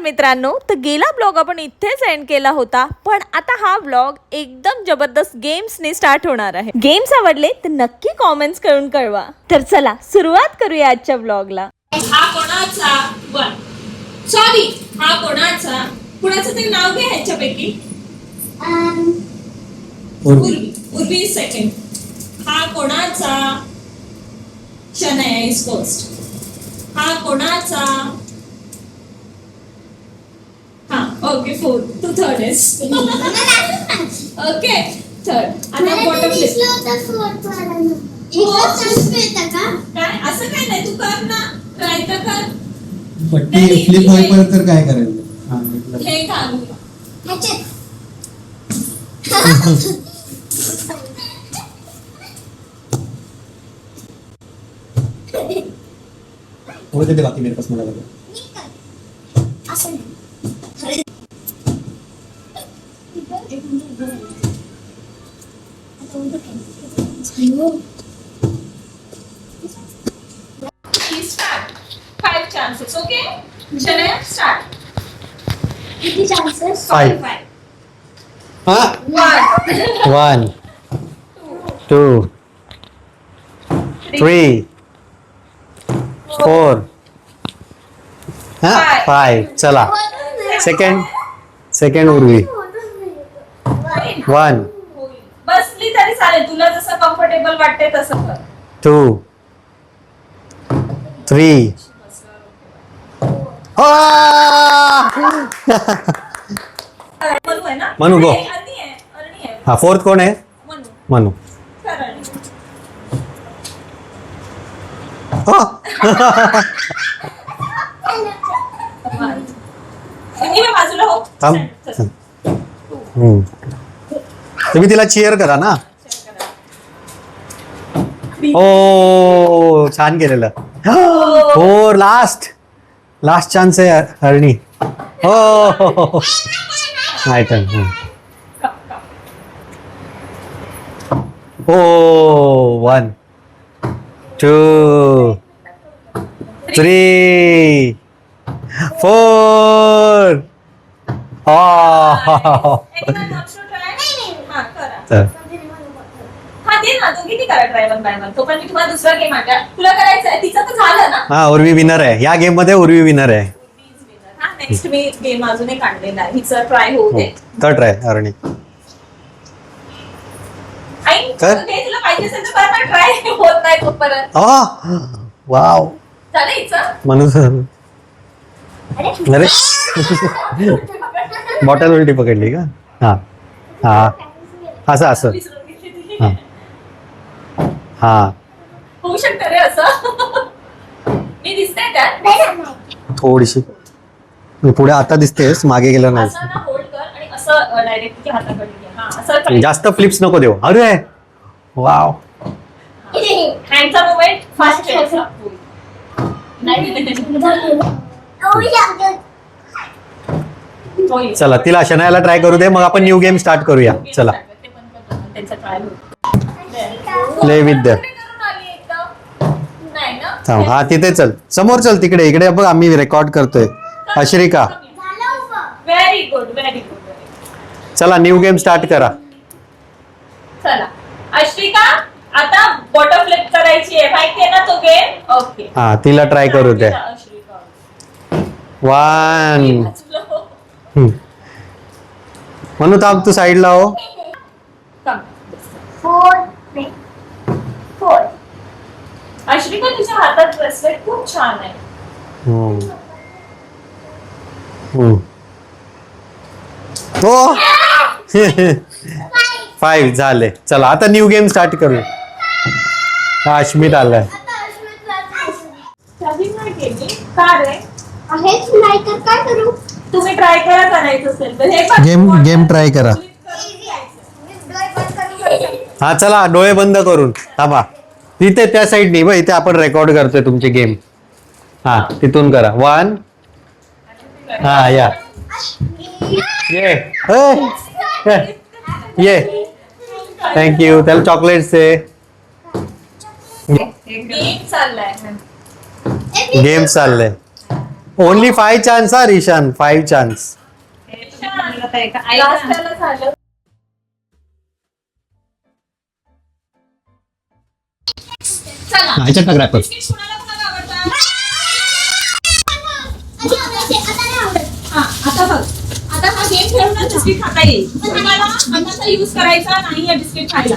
मित्रांनो, तर गेला ब्लॉग आपण इथेच एंड केला होता, पण आता हा ब्लॉग एकदम जबरदस्त गेम्सने स्टार्ट होणार आहे. गेम्स आवडले तर नक्की कमेंट्स करून कळवा. तर चला सुरुवात करूया आजच्या ब्लॉगला. हा कोणाचा वन सॉरी हा कोणाचा कुणाचं ते नाव घ्या ह्याच्यापैकी. उर्वी सेकंड. हा कोणाचा शनया इज फर्स्ट. हा कोणाचा हा ओके फोर तू थर्ड आहेस. Okay third. आता बॉटम काय असं काय नाही तू कर ना ट्राय तर कर. पट्टी फ्लिप होईपर्यंत तर काय करायचं. हा, म्हटलं. हे घालू थोड़े देर बाकी मेरे पास मला लगा. start 5 chances. Okay Shanaya start. किती चान्सेस? Five. हा 1 1 2 3 4 हा 5 चला सेकंड उर्वी 1 बसली तरी चालेल तुला जसं कम्फर्टेबल वाटते तसं कर. 2 3 मनू आहे ना मनू, go. अर्णी आहे हा फोर्थ कोण आहे. मनू मनू. कर अर्णी. मी बाजूला हो थांब. तुम्ही तिला चिअर करा ना. ओ छान केलेलं. हो लास्ट चान्स आहे हरणी. हो माय टर्न. हो 1 2 3 4 तो पण मी तुम्हाला दुसरा गेम आहे तुला करायचं आहे तिचं तर झालं ना. हा उर्वी विनर आहे या गेम मध्ये. उर्वी विनर आहे. हा नेक्स्ट मी गेम अजून एक आणलेला आहे हिचं ट्राय होऊ दे. तर ट्राय हरणी आई कर. तुला पाहिजे असेल तर परत ट्राय होत नाही तोपर्यंत वाव चालेल हिचं. मनू अरे बॉटल उलटी पकडली का. हा हा असं विसरून गेली ती. हा हा होऊ शकतं रे असं. मी दिसते त्यात थोडीशी मी पुढे आता दिसतेस मागे गेलं नाही. असं ना होल्ड कर आणि असं डायरेक्ट हाताकडे घे. हा असं try. जास्त फ्लिप्स नको देऊ. अरे वाव हँडचा मुवमेंट फास्ट ठेवायचा. होईल. चला तिला शनायाला ट्राय करू दे मग आपण न्यू गेम स्टार्ट करूया. चला ते पण करतो. त्यांचा ट्राय होईल. Play with the. नाही ना थांब हा तिथे चल समोर चल तिकडे इकडे बघ आम्ही रेकॉर्ड करतोय. अश्रिका व्हेरी गुड व्हेरी गुड. चला न्यू गेम स्टार्ट करा. चला अश्विका आता बॉटल फ्लिप करायची आहे माहितीये ना तो गेम. ओके हा तिला ट्राय करू दे. अश्विका 1 म्हणू थांब तू साईडला हो. अश्विका तुझ्या हातात ब्रेसलेट खूप छान आहे. हो 5 झाले. चला आता न्यू गेम स्टार्ट करू. हा अश्मित आलाय. चार्जिंग नाही केली का रे. आहेच नाही तर काय करू? तुम्ही ट्राय करा करायचं असेल तर हे बघ. गेम ट्राय करा. हा चला डोळे बंद करून थांबा. तिथे त्या साईडनी बघ इथे आपण रेकॉर्ड करतोय तुमची गेम. हा तिथून करा. 1 हा या ये थँक्यू. त्याला चॉकलेट्स आहे. गेम चाललाय. गेम चाललंय. ओनली 5 चान्स हा रिशान, 5 चान्स. Last त्याला झालं. चला ह्याच्यात टाक रॅपर. बिस्किट कुणाला कुणाला आवडतात? हा, आता बघ. आता हा गेम खेळूनच बिस्किट खाता येईल. तुम्हाला अन्नाचा यूज करायचा नाही आहे बिस्किट खायला.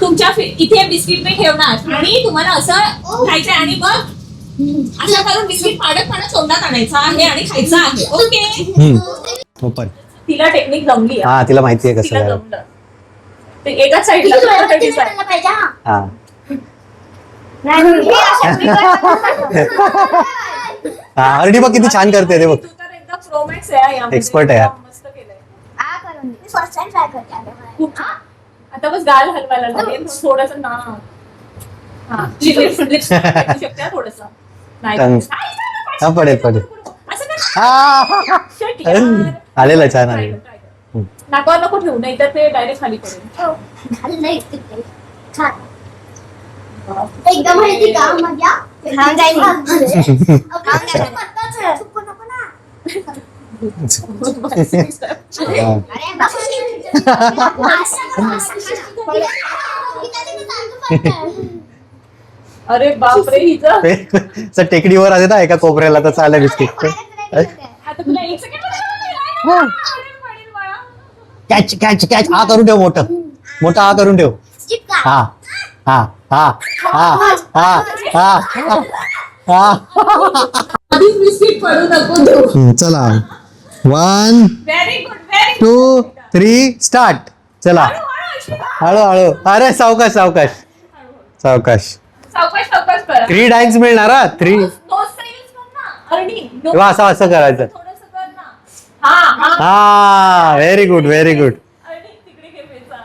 तुमच्या इथे बिस्किट मी ठेवणार आणि तुम्हाला असं खायचं आणि मग असं करून बिस्किट पाडत पाडत तोंडात आणायचं आहे आणि खायचं आहे. ओके. ओपन. तिला टेक्निक जमली आहे. हा तिला माहिती आहे कसं तिला करायचं. जमलं. ते एकाच साईडला हा हा अर्डी बघ किती छान करते ते बघ. तू तर एकदम प्रोमॅक्स आहे यामध्ये. Expert आहे यार. मस्त केलंय. खूप छान. आता बस गाल हलवायला लागेल थोडस ना. हा लिप्स शकते थोडस. नाही टंग. हा, पडेल, पडेल. असं कर. हा. Shit यार. आलेलं छान Try आलेलं. कर, try कर. नाकावर नको ठेवू नाही तर ते डायरेक्ट खाली पडेल. एकदम माहिती का मजा छान जाईल अरे बापरे हिचं. असं टेकडीवर आले ना एका कोपऱ्याला तर चाललं बिस्किट. आता तुला 1 सेकंड पडेल बाळा. कॅच कॅच कॅच हा करून ठेव मोठा हा करून ठेव. हा हा हा हा हा हा हा. आधीच बिस्किट पडू नको तू. चला 1 व्हेरी गुड व्हेरी 2 3 स्टार्ट. चला हळूहळू. अरे सावकाश सावकाश सावकाश. सावकाश सावकाश करा. 3 टाइम्स मिळणार हा 3. नोजचा यूज कर ना. अरणी, नोज तेव्हा असं असं करायचं. थोडंसं कर ना. हा हा. हा व्हेरी गुड व्हेरी गुड. अरणी, तिकडे घे पैसा.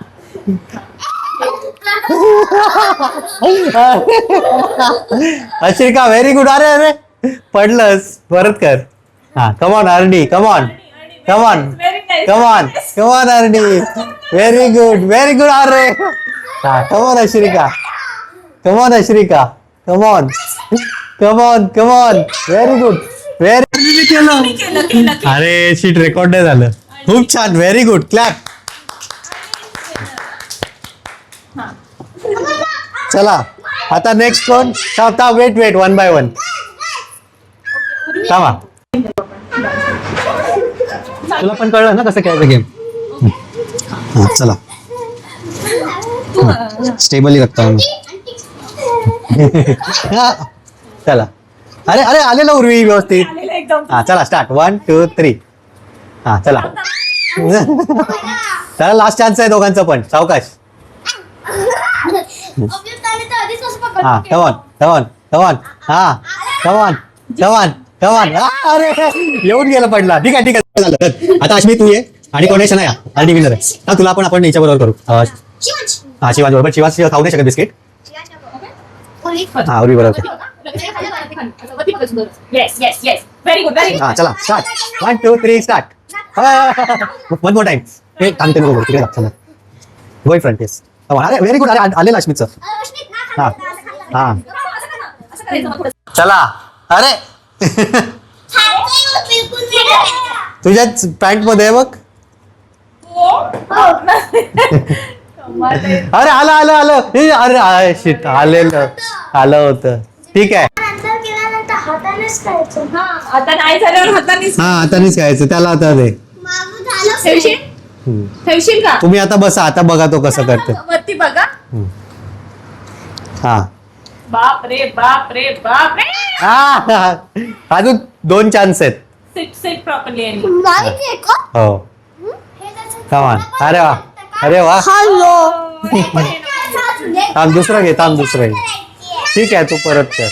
अश्रिका व्हेरी गुड. अरे अरे पडलंस परत कर. हा कमॉन अर्डी कमॉन कमॉन कमॉन कमॉन अर्डी. व्हेरी गुड अरे. हा कमॉन अश्रिका कमॉन अश्रिका come on come on come on. Very good very केलं. अरे शीट रेकॉर्ड नाही झालं. खूप छान व्हेरी गुड क्लॅप. चला आता नेक्स्ट कोण. वेट 1 by 1 थांबा. तुला पण कळलं ना कसं खेळायचं गेम. चला स्टेबली रखता चला. अरे अरे आलेलं उर्वी व्यवस्थित. आलेलं एकदम. हा चला स्टार्ट 1 2 3. हा चला चला लास्ट चान्स आहे दोघांचं पण सावकाश. हा कमॉन कमॉन कमॉन. हा कमॉन कमॉन कमॉन. अरे येऊन गेलं पडला. ठीक आहे झालं. आता अश्मी तू ये आणि कोणेशन आहे आणि विनर आहे. हा तुला आपण याच्या बरोबर करू. हा शिवाज बरोबर. शिवाज खाऊ नाही शकत बिस्किट. हा उर्वी बरोबर. Yes yes yes very good very हा चला start 1 2 3 start. One more time. हे थांबते नको तिकडे चला. गो फ्रंट येस. अरे व्हेरी गुड. अरे आलेलं अश्मीचं. हा हा चला. अरे तुझ्याच पॅन्ट मध्ये बघ. अरे आलं हे अरे शिट आलेलं आलं होतं. ठीक आहे. आता नाही झाल्यावर हातानेच हा आतानीच खायचं त्याला आता दे. ठेवशील का. तुम्ही आता बसा. आता बघा तो कसं करते. वरती बघा. हा बाप रे बाप रे बाप रे. हा अजून 2 चान्स आहेत. Sit properly. हो कमान. अरे वा थांब दुसरं घे. ठीक आहे तू परत कर.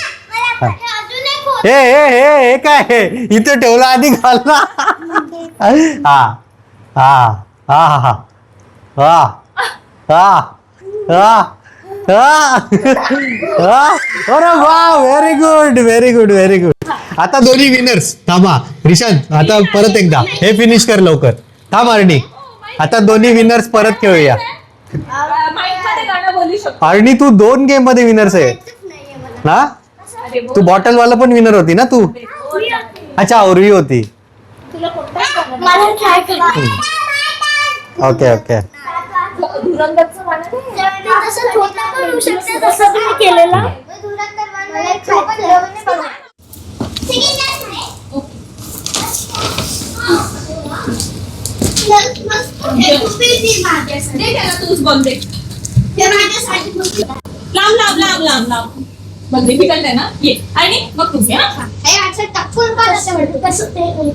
हे काय इथे ठेवला आधी घालना. हा हा हा हा हा हा हा. अरे वा व्हेरी गुड. आता दोन्ही विनर्स. थांबा रिशांत आता परत एकदा हे फिनिश कर लवकर. थांब अर्णी. आता दोन्ही विनर्स परत खेळूया. माईकमध्ये गाणं बोलू शकतो. अर्णी तू 2 गेम मध्ये विनर्स आहे ना. अरे तू बॉटल वाला पण विनर होती ना तू. बोल. अच्छा उर्वी होती. मला ट्राय करा. Okay okay. धुरंधरचं गाणं नाही. तसं छोटा पण होऊ शकते तसं तुम्ही केलेला. मला ट्राय करा. दे त्याला तूच बघ दे. लांब लांब लांब लांब लांब. मग डिफिकल्ट आहे ना ये आणि मग तू घे हा.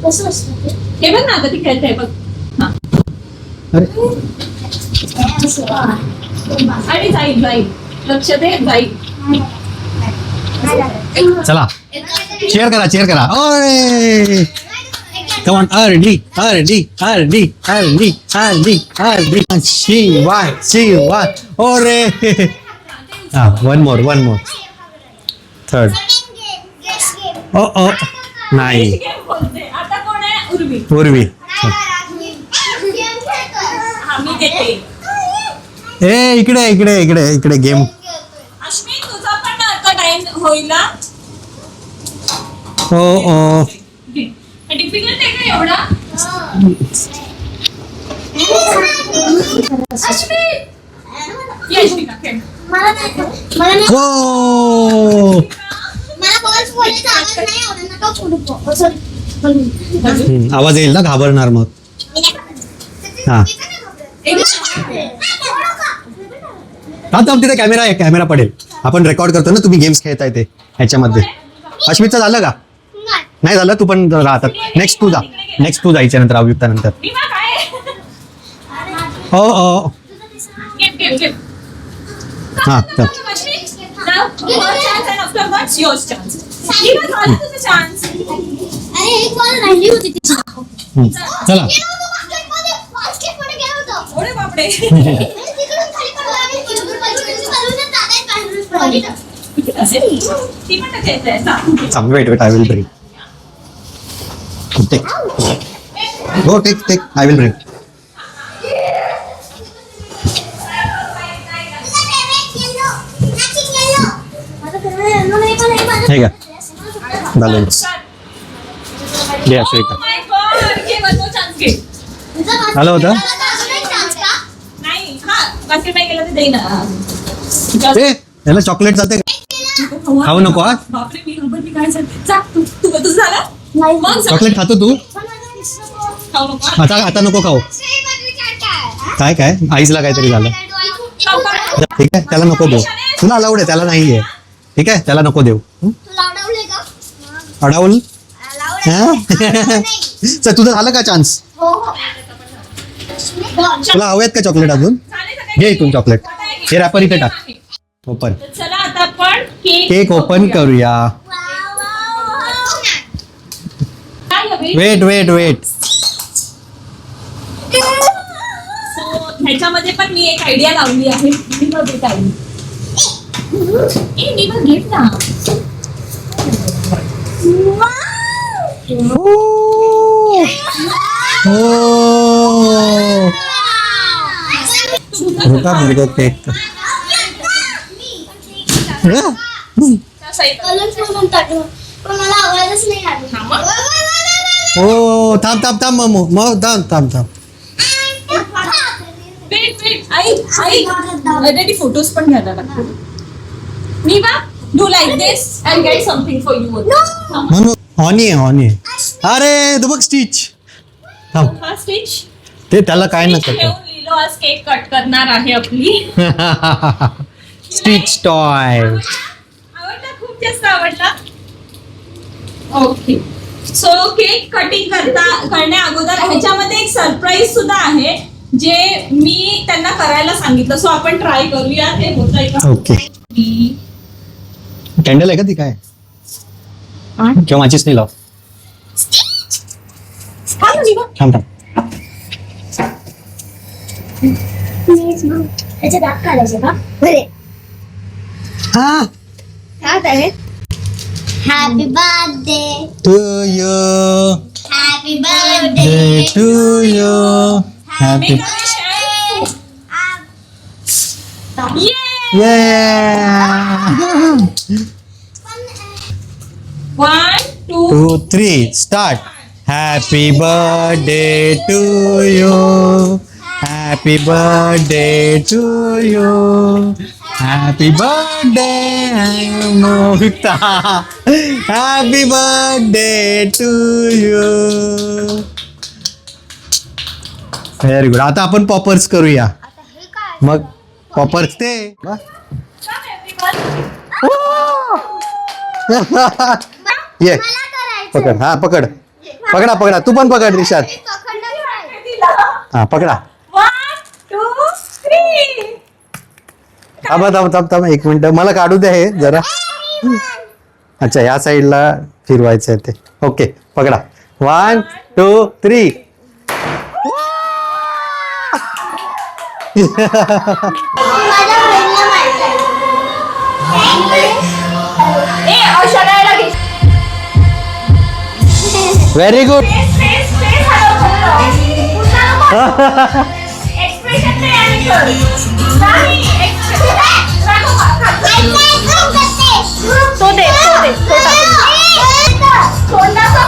कसं असतं ते? हे बघ ना आता ती खेळते बघ. हा आणि जाईल जाईल लक्ष दे जाईल. चला चेअर करा. ओय कमॉन अर्ली. शिवाय ओरे. हा वन मोर थर्ड. ओ नाही गेम बोलते आता कोण आहे उर्वी. उर्वी. हा मी देते. ए इकडे गेम. अश्विन तुझा पण आता टाइम होईल ना. ओ डिफिकल्ट आहे का एवढा. अश्विन ये अश्विका खेळ. मला नाही हो. मला बॉल्स बोलायचा आवाज नाही आवडत. नका फोडू. सॉरी. आवाज येईल ना घाबरणार मग. हा थांब तिथे कॅमेरा पडेल. आपण रेकॉर्ड करतो ना तुम्ही गेम्स खेळताय ते ह्याच्यामध्ये. अश्मितचं झालं का. नाही झालं तू पण राहतात. नेक्स्ट तू जायच्या नंतर अभियुक्ता नंतर. मी बा काय हो गेम हा चल. अरे एक बॉल राहिली होती तिची. चला बास्केटमध्ये गेला होता. ओरे बापडे. तिकडून खाली पडला. आम्ही तिकडून टाकायला ती पण खेळते. Wait I will bring. Take I will bring. हे का झालं घे अश्विका. आलं होतं. नाही हा बास्केट नाही गेलं तर देईन. ए याला चॉकलेट जाते खाऊ नको हा. बापरे मी मी काय सांगते. जा तू तुझं झालं मग जा. चॉकलेट खातो तू. खाऊ नको. आता नको खाऊ. काय आईसला काहीतरी झालं. ठीक आहे त्याला नको देऊ. तुला अलाउड आहे त्याला नाही आहे. ठीक आहे त्याला नको देऊ. अडावल. चल तुझं झालं का चान्स. तुला हवेत का चॉकलेट अजून. घे इथून चॉकलेट. हे रॅपर इथे टाक. ओपन. चला आता आपण केक ओपन करूया. वेट ह्याच्यामध्ये पण मी एक आयडिया लावली आहे. मी बघ एक आयडिया. मी बघ घेत ना. केक. पण मला आवाजच नाही आला. हो थांब मग थांब. आई ऑलरेडी फोटोज पण घ्यायला लागतो. मी बा do like this and get something for you. म्हणून हॉनी आहे. अरे तू बघ स्टिच. थांब हा स्टिच ते त्याला काय नको. लिहिलो आज केक कट करणार आहे आपली. Stitch toy. आवडला खूप जास्त आवडला. ओके सो केक कटिंग करण्या अगोदर ह्याच्यामध्ये एक सरप्राईज सुद्धा आहे जे मी त्यांना करायला सांगितलं. सो आपण ट्राय करूया ते होतंय का. ओके कॅन्डल आहे का ती काय किंवा माझीच नाही लाव. थांब त्याचे दात काढायचे का. बरे हा काय आहे. Happy birthday to you. Happy birthday to you. Happy One, 2 3 start. Happy birthday to you. Happy birthday to you. Happy birthday Mohita. Happy birthday to you. Very good. आता आपण पॉपर्स करूया. आता हे काय मग पॉपर्स ते ये मला करायचं पकड. हा पकड. पकडा तू पण पकड रिशाद. पकडलं काय? हा पकडा. 1 2 3. थांब 1 मिनिट मला काढू द्या हे जरा. अच्छा या साईडला फिरवायचं आहे ते. ओके पकडा. 1 2 3. माझ्या बहिणीला माहिती आहे. ए औषधाला घे. Very good. स्पेस हलव. पुन्हा एक्सप्रेशन तयार कर. नाही एक्सप्रेशन तो दे तोंडाचा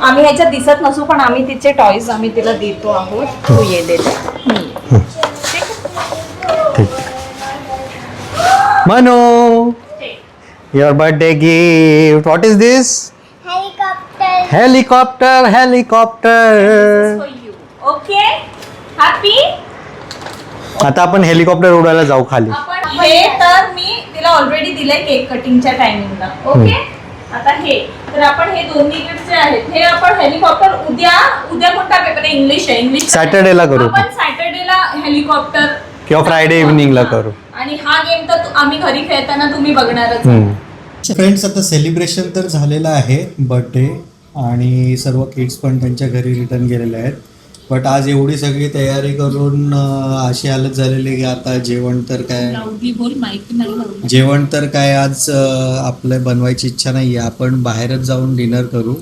आम्ही ह्याच्यात दिसत नसू पण आम्ही तिचे टॉयज आम्ही तिला देतो आहोत. तू ये दे. Manu, your birthday gift. What is this? Helicopter Helicopter. Okay happy. आता आपण हेलिकॉप्टर उडायला जाऊ खाली. आपण हे तर मी तिला ऑलरेडी दिलंय केक कटिंगच्या टायमिंगला. ओके आता हे तर आपण हे दोन्ही गिफ्ट जे आहेत हे आपण हेलिकॉप्टर उद्या कोणता पेपर आहे? इंग्लिश आहे. इंग्लिश सॅटर्डेला करू आपण सॅटर्डेला हेलिकॉप्टर किंवा फ्रायडे इव्हनिंगला करू. आणि हा गेम तर आम्ही घरी खेळताना तुम्ही बघणारच. फ्रेंड्स आता सेलिब्रेशन तर झालेलं आहे बर्थडे आणि सर्व किड्स पण त्यांच्या घरी रिटर्न गेलेले आहेत. बट आज एवढी सगळी तयारी करून अशी हालत झालेली की आता जेवण तर काय आज आपलं बनवायची इच्छा नाही आहे. आपण बाहेरच जाऊन डिनर करू.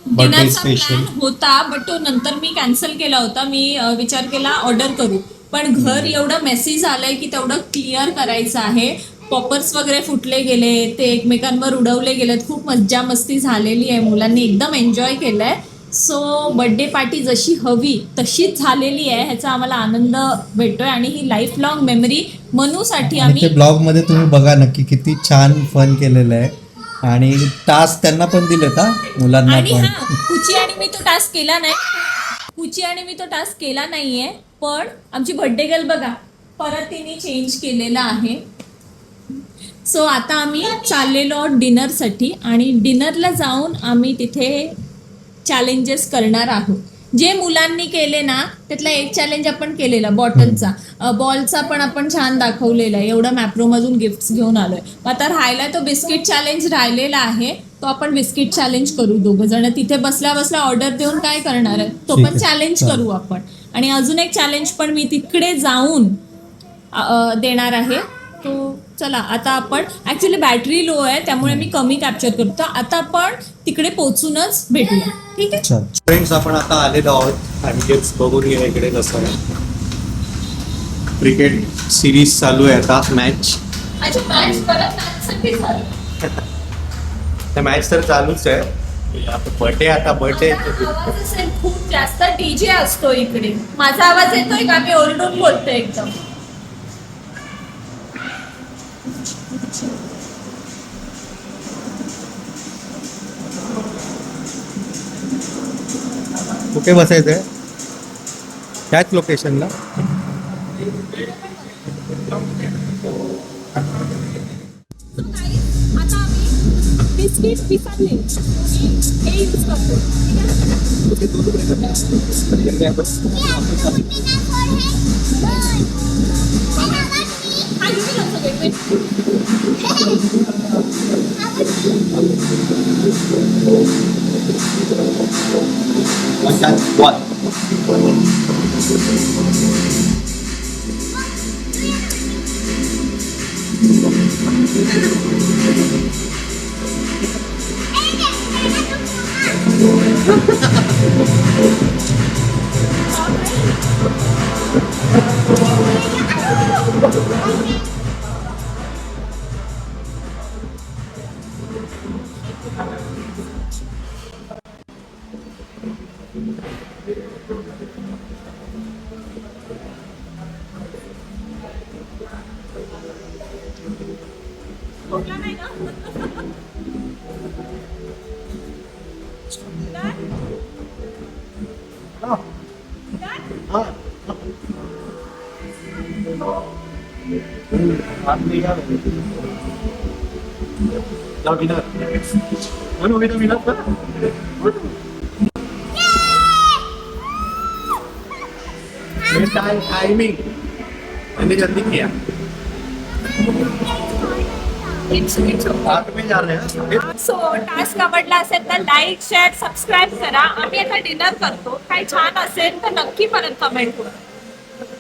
बर्थडे स्पेशल होता बट तो नंतर मी कॅन्सल केला होता. मी विचार केला ऑर्डर करू पण घर एवढं मेसेज आलंय की तेवढं क्लिअर करायचं आहे. पॉपर्स वगैरे फुटले गेले ते एकमेकांवर उडवले गेलेत. खूप मज्जा मस्ती झालेली आहे. मुलांनी एकदम एन्जॉय केलंय. सो बर्थडे पार्टी जशी हवी तशीच झालेली आहे. ह्याचा आम्हाला आनंद भेटतोय आणि ही लाईफ लॉंग मेमरी मनूसाठी आम्ही ब्लॉग मध्ये तुम्ही बघा नक्की किती छान फन केलेलं आहे. आणि टास्क त्यांना पण दिले का मुलांना आणि पण. हा कुची आणि मी तो टास्क केला नाहीये पण आमची बर्थडे गर्ल बघा परत तिने चेंज केलेला आहे. सो आता आम्ही चाललेलो डिनरसाठी आणि डिनरला जाऊन आम्ही तिथे चॅलेंजेस करणार आहोत. जे मुलांनी केले ना त्यातला एक चॅलेंज आपण केलेला बॉटलचा बॉलचा पण आपण छान दाखवलेला आहे. एवढं मॅप्रोमधून गिफ्ट्स घेऊन आलोय. आता राहिला तो बिस्किट चॅलेंज राहिलेला आहे. तो आपण बिस्किट चॅलेंज करू दोघं जण. तिथे बसल्या बसल्या ऑर्डर देऊन काय करणार आहे तो पण चॅलेंज करू आपण. आणि अजून एक चॅलेंज पण मी तिकडे जाऊन देणार आहे. तो चला आता आपण ॲक्च्युली बॅटरी लो आहे त्यामुळे मी कमी कॅप्चर करतो. आता आपण तिकडे पोहोचूनच भेटूया. ठीक आहे फ्रेंड्स आपण आता आलेलो आहोत आणि गेम्स बघून घ्या इकडे कसं आहे. क्रिकेट सिरीज चालू आहे आता. मॅच मॅच तर चालूच आहे. बर्थडे आता बर्थडे आवाज असेल खूप जास्त डीजे असतो इकडे. माझा आवाज येतोय का? मी ओरडून बोलतोय एकदम. कुठे बसायचंय त्याच लोकेशनला. आता आम्ही बिस्किट विसरले हे यूज करतो. खोकला नाही ना? टाइमिंग मैंने जल्दी किया में जा रहे हैं सो टास्क आवडला असेल तर लाईक शेअर सबस्क्राईब करा. आम्ही आता डिनर करतो. काही छान असेल तर नक्की परत कमेंट करा.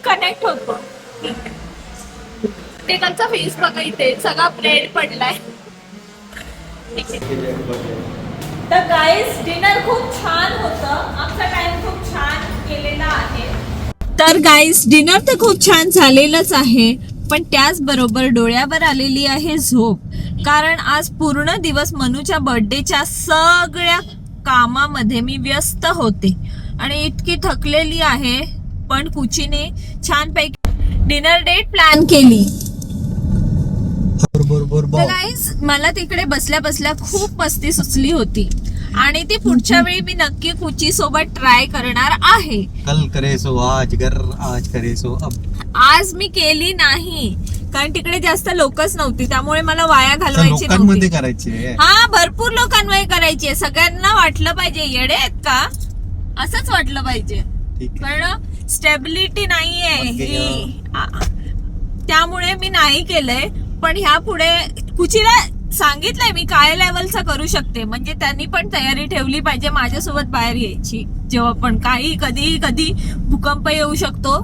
कनेक्ट होतो. ते त्यांचा फेस बघा इथे सगळा ब्रेड पडलाय. तर गाईज डिनर खूप छान होतं. आमचा टाइम खूप छान गेलेला आहे. तर गाईज डिनर तर खूप छान झालेलंच आहे, पण त्याचबरोबर डोळ्यावर आलेली आहे झोप. कारण आज पूर्ण दिवस मनूच्या बर्थडेच्या सगळ्या कामामध्ये मी व्यस्त होते आणि इतकी थकलेली आहे. पण कुचीने छानपैकी डिनर डेट प्लॅन केली. तर गाईज मला तिकडे बसल्या बसल्या खूप मस्ती सुचली होती आणि ती पुढच्या वेळी मी नक्की कुची सोबत ट्राय करणार आहे. कल करे सो आज करे सो अब. आज मी केली नाही कारण तिकडे जास्त लोकच नव्हती, त्यामुळे मला वाया घालवायची लोकांमध्ये नव्हती. करायचे. हा भरपूर लोकांमध्ये करायची. सगळ्यांना वाटलं पाहिजे येडे आहेत का, असंच वाटलं पाहिजे. ठीक आहे. पण स्टेबिलिटी नाहीये मग ही, त्यामुळे मी नाही केलंय. पण ह्या पुढे कुचीला सांगितलंय मी काय लेवलचा करू शकते, म्हणजे त्यांनी पण तयारी ठेवली पाहिजे माझ्यासोबत बाहेर यायची. जेव्हा पण काही कधी भूकंप येऊ शकतो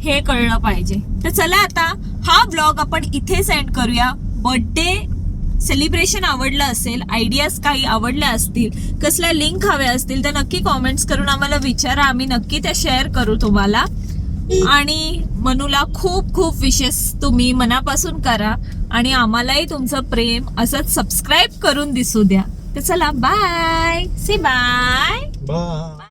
हे कळलं पाहिजे. तर चला आता हा ब्लॉग आपण इथे सेंड करूया. बर्थडे सेलिब्रेशन आवडलं असेल, आयडियाज काही आवडल्या असतील, कसल्या लिंक हव्या असतील तर नक्की कॉमेंट्स करून आम्हाला विचारा. आम्ही नक्की त्या शेअर करू तुम्हाला. आणि मनूला खूप खूप विशेष तुम्ही मनापासून करा आणि आम्हालाही तुमचं प्रेम असंच सबस्क्राईब करून दिसू द्या. तर चला बाय, से बाय. बाय.